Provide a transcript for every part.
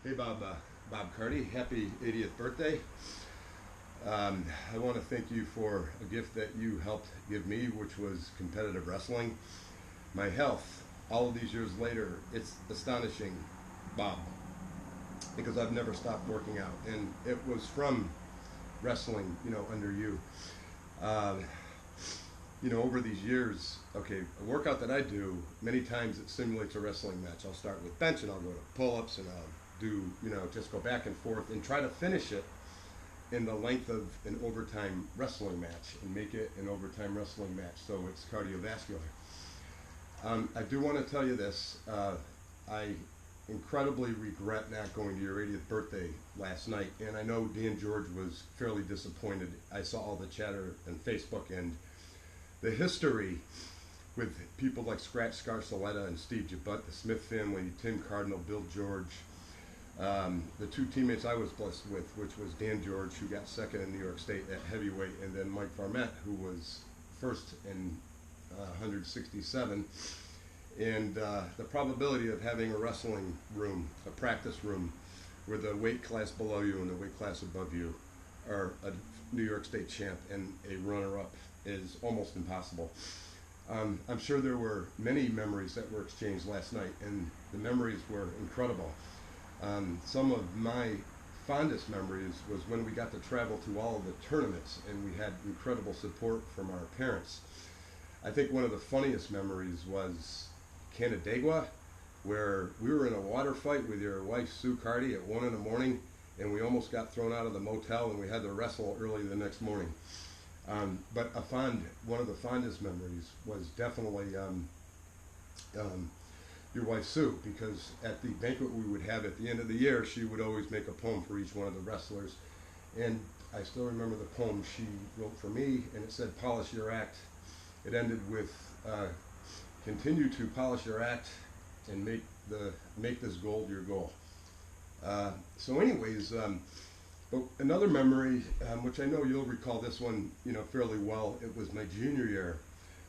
Hey Bob Carty, happy 80th birthday. I want to thank you for a gift that you helped give me, which was competitive wrestling. My health, all of these years later, it's astonishing, Bob, because I've never stopped working out, and it was from wrestling, under you. Uh, Over these years, okay, a workout that I do, many times it simulates a wrestling match. I'll start with bench and I'll go to pull-ups and I'll do, just go back and forth and try to finish it in the length of an overtime wrestling match and make it an overtime wrestling match so it's cardiovascular. I do want to tell you this. I incredibly regret not going to your 80th birthday last night, and I know Dan George was fairly disappointed. I saw all the chatter on Facebook and the history with people like Scratch Scarcelletta and Steve Jabut, the Smith family, Tim Cardinal, Bill George, the two teammates I was blessed with, which was Dan George, who got second in New York State at heavyweight, and then Mike Varmette, who was first in 167. And the probability of having a wrestling room, a practice room, where the weight class below you and the weight class above you are a New York State champ and a runner-up is almost impossible. I'm sure there were many memories that were exchanged last night, and the memories were incredible. Some of my fondest memories was when we got to travel to all of the tournaments, and we had incredible support from our parents. I think one of the funniest memories was Canandaigua, where we were in a water fight with your wife, Sue Carty, at 1 in the morning, and we almost got thrown out of the motel, and we had to wrestle early the next morning. But one of the fondest memories was definitely your wife Sue, because at the banquet we would have at the end of the year, she would always make a poem for each one of the wrestlers. And I still remember the poem she wrote for me, and it said, "Polish your act." It ended with, "Continue to polish your act and make this gold your goal." So anyways, but another memory, which I know you'll recall this one, fairly well. It was my junior year,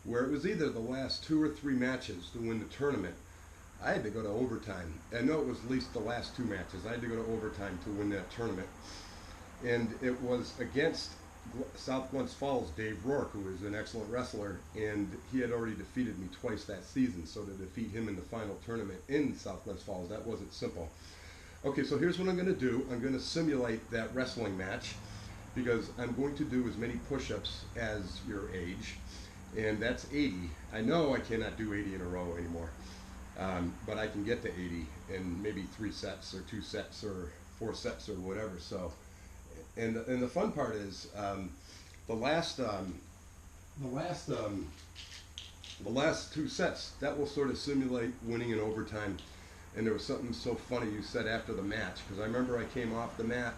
where it was either the last 2 or 3 matches to win the tournament. I had to go to overtime. I know it was at least the last 2 matches. I had to go to overtime to win that tournament, and it was against South Glens Falls' Dave Rourke, who is an excellent wrestler, and he had already defeated me twice that season. So to defeat him in the final tournament in South Glens Falls, that wasn't simple. Okay, so here's what I'm going to do. I'm going to simulate that wrestling match, because I'm going to do as many push-ups as your age, and that's 80. I know I cannot do 80 in a row anymore, but I can get to 80 in maybe 3 sets or 2 sets or 4 sets or whatever. So, and the fun part is the last 2 sets that will sort of simulate winning in overtime. And there was something so funny you said after the match, because I remember I came off the mat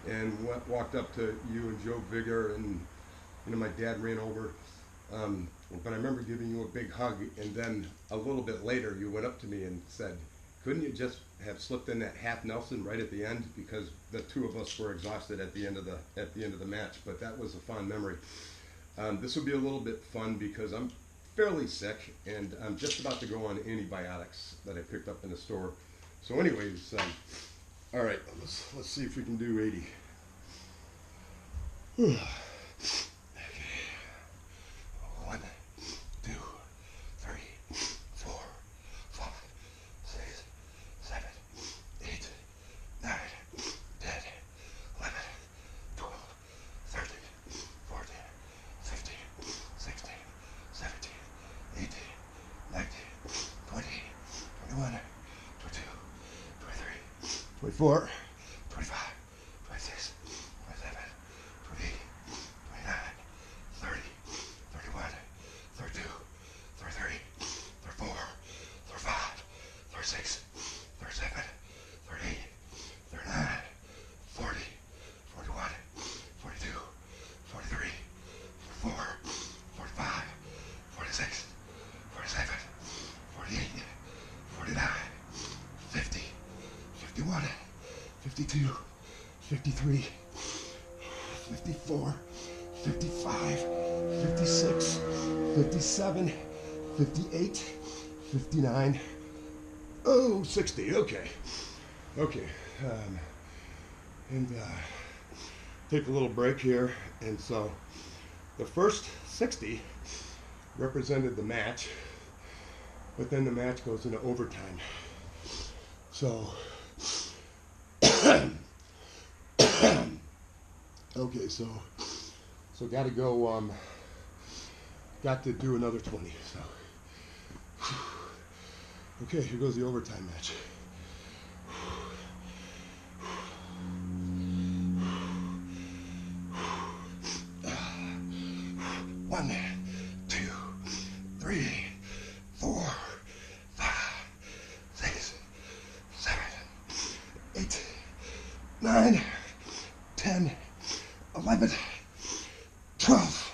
and walked up to you and Joe Vigor, and my dad ran over. But I remember giving you a big hug, and then a little bit later you went up to me and said, "Couldn't you just have slipped in that half Nelson right at the end?" Because the 2 of us were exhausted at the end of the match. But that was a fond memory. This will be a little bit fun because I'm fairly sick, and I'm just about to go on antibiotics that I picked up in the store. So anyways, all right, let's see if we can do 80. Okay. 1, 2, 3, 4, 5, 6, 7, 8, 9, 10, 11, 12, 13, 14, 15, 16, 17, 18, 19, 20, 21, 22, 23, 24, 25, 26, 27, 28, 29, 30, 31, 32, 33, 34, 35, 36, 37, 38, 39, 40, 41, 42, 43, 44, 45, 46, 47, 48, 49, 50, 51, 52, 53, 54, 55, 56, 57, 58, 59, 60. Okay. Okay, and take a little break here. And so the first 60 represented the match, but then the match goes into overtime. So, okay, so got to go, got to do another 20. So, okay, here goes the overtime match. 1, 2, 3, 4, 5, 6, 7, 8, 9, 10, 11, 12,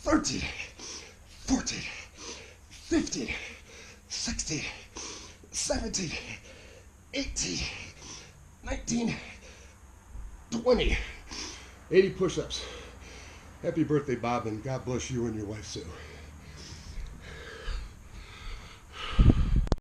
13, 14, 15, 16, 17, 18, 19, 20. 80 push-ups. Happy birthday, Bob, and God bless you and your wife, Sue.